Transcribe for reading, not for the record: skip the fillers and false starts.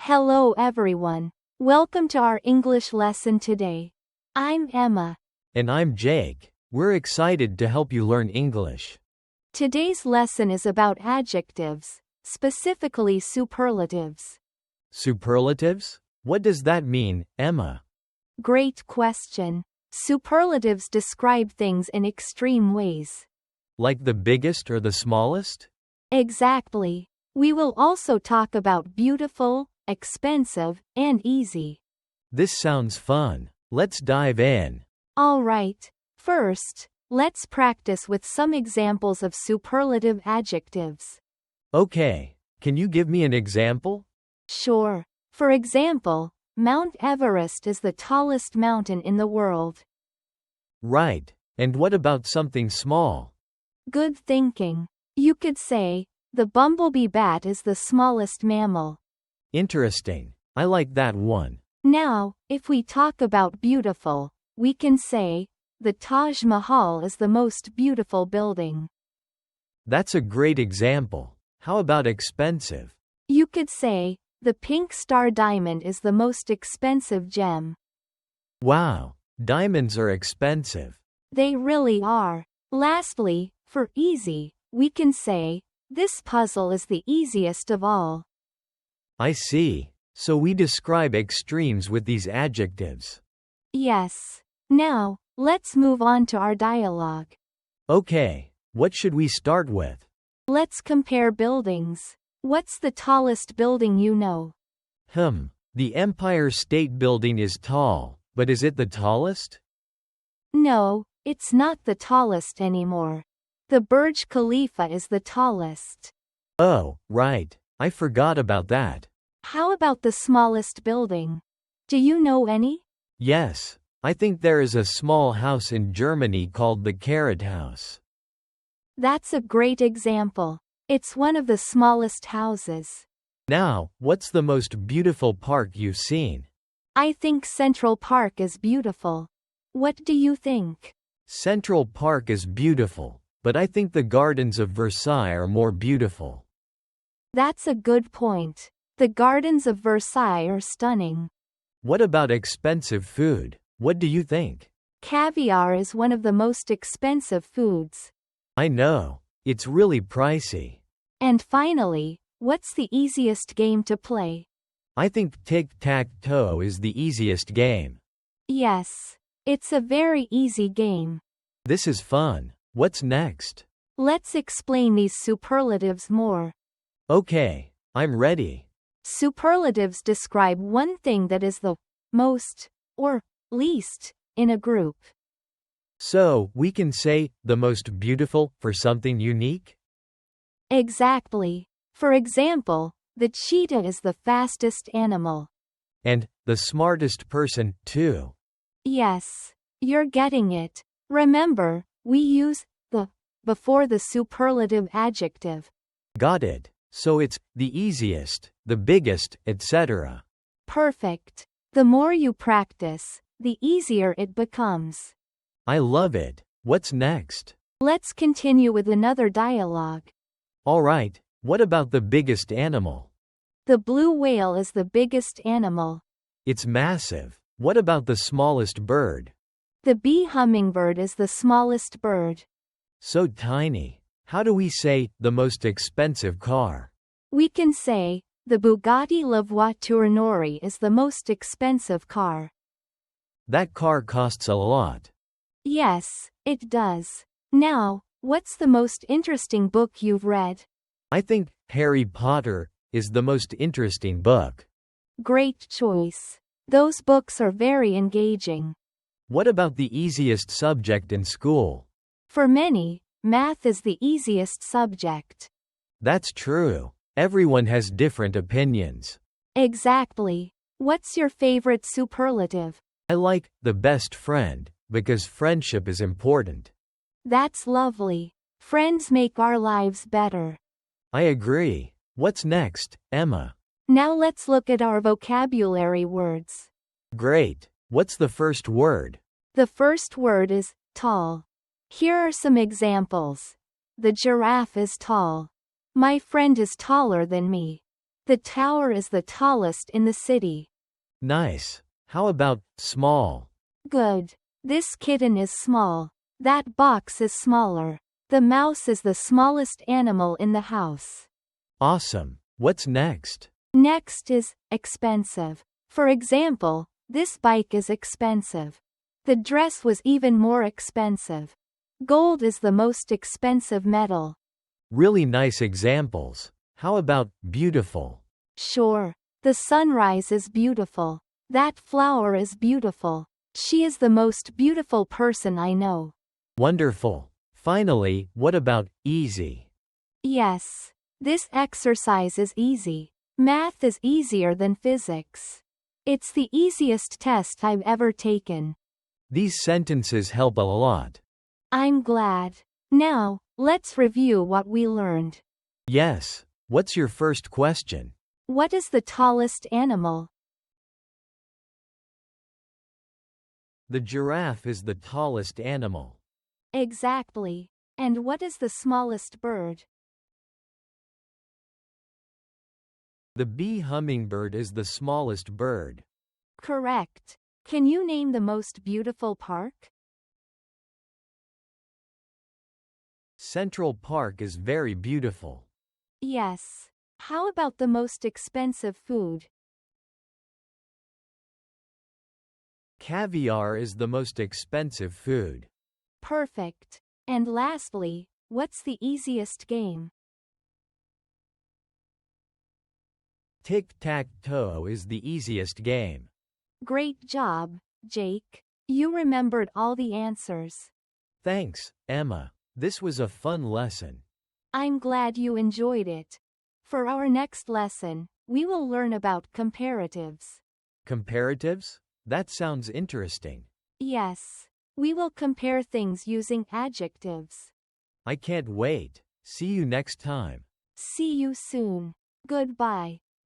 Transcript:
Hello everyone. Welcome to our English lesson today. I'm Emma. And I'm Jake. We're excited to help you learn English. Today's lesson is about adjectives, specifically superlatives. Superlatives? What does that mean, Emma? Great question. Superlatives describe things in extreme ways. Like the biggest or the smallest? Exactly. We will also talk about beautiful, expensive, and easy. This sounds fun. Let's dive in. All right. First, let's practice with some examples of superlative adjectives. Okay, can you give me an example? Sure. For example, Mount Everest is the tallest mountain in the world. Right. And what about something small? Good thinking. You could say, the bumblebee bat is the smallest mammal. Interesting. I like that one. Now, if we talk about beautiful, we can say, the Taj Mahal is the most beautiful building. That's a great example. How about expensive? You could say, the pink star diamond is the most expensive gem. Wow, diamonds are expensive. They really are. Lastly, for easy, we can say, this puzzle is the easiest of all. I see. So we describe extremes with these adjectives. Yes. Now, let's move on to our dialogue. Okay, what should we start with? Let's compare buildings. What's the tallest building you know? The Empire State Building is tall, but is it the tallest? No, it's not the tallest anymore. The Burj Khalifa is the tallest. Oh, right. I forgot about that. How about the smallest building? Do you know any? Yes, I think there is a small house in Germany called the Carrot House. That's a great example. It's one of the smallest houses. Now, what's the most beautiful park you've seen? I think Central Park is beautiful. What do you think? Central Park is beautiful, but I think the gardens of Versailles are more beautiful. That's a good point. The gardens of Versailles are stunning. What about expensive food? What do you think? Caviar is one of the most expensive foods. I know. It's really pricey. And finally, what's the easiest game to play? I think tic-tac-toe is the easiest game. Yes. It's a very easy game. This is fun. What's next? Let's explain these superlatives more. Okay, I'm ready. Superlatives describe one thing that is the most, or least, in a group. So, we can say, the most beautiful, for something unique? Exactly. For example, the cheetah is the fastest animal. And, the smartest person, too. Yes. You're getting it. Remember, we use the before the superlative adjective. Got it. So it's the easiest, the biggest, etc. Perfect. The more you practice, the easier it becomes. I love it. What's next? Let's continue with another dialogue. All right, what about the biggest animal? The blue whale is the biggest animal. It's massive. What about the smallest bird? The bee hummingbird is the smallest bird. So tiny. How do we say, the most expensive car? We can say, the Bugatti La Voiture Noire is the most expensive car. That car costs a lot. Yes, it does. Now, what's the most interesting book you've read? I think Harry Potter is the most interesting book. Great choice. Those books are very engaging. What about the easiest subject in school? For many, math is the easiest subject. That's true. Everyone has different opinions. Exactly. What's your favorite superlative? I like the best friend, because friendship is important. That's lovely. Friends make our lives better. I agree. What's next, Emma? Now let's look at our vocabulary words. Great. What's the first word? The first word is tall. Here are some examples. The giraffe is tall. My friend is taller than me. The tower is the tallest in the city. Nice. How about small? Good. This kitten is small. That box is smaller. The mouse is the smallest animal in the house. Awesome. What's next? Next is expensive. For example, this bike is expensive. The dress was even more expensive. Gold is the most expensive metal. Really nice examples. How about beautiful? Sure. The sunrise is beautiful. That flower is beautiful. She is the most beautiful person I know. Wonderful. Finally, what about easy? Yes. This exercise is easy. Math is easier than physics. It's the easiest test I've ever taken. These sentences help a lot. I'm glad. Now, let's review what we learned. Yes. What's your first question? What is the tallest animal? The giraffe is the tallest animal. Exactly. And what is the smallest bird? The bee hummingbird is the smallest bird. Correct. Can you name the most beautiful park? Central Park is very beautiful. Yes. How about the most expensive food? Caviar is the most expensive food. Perfect. And lastly, what's the easiest game? Tic-tac-toe is the easiest game. Great job, Jake. You remembered all the answers. Thanks, Emma. This was a fun lesson. I'm glad you enjoyed it. For our next lesson, we will learn about comparatives. Comparatives? That sounds interesting. Yes. We will compare things using adjectives. I can't wait. See you next time. See you soon. Goodbye.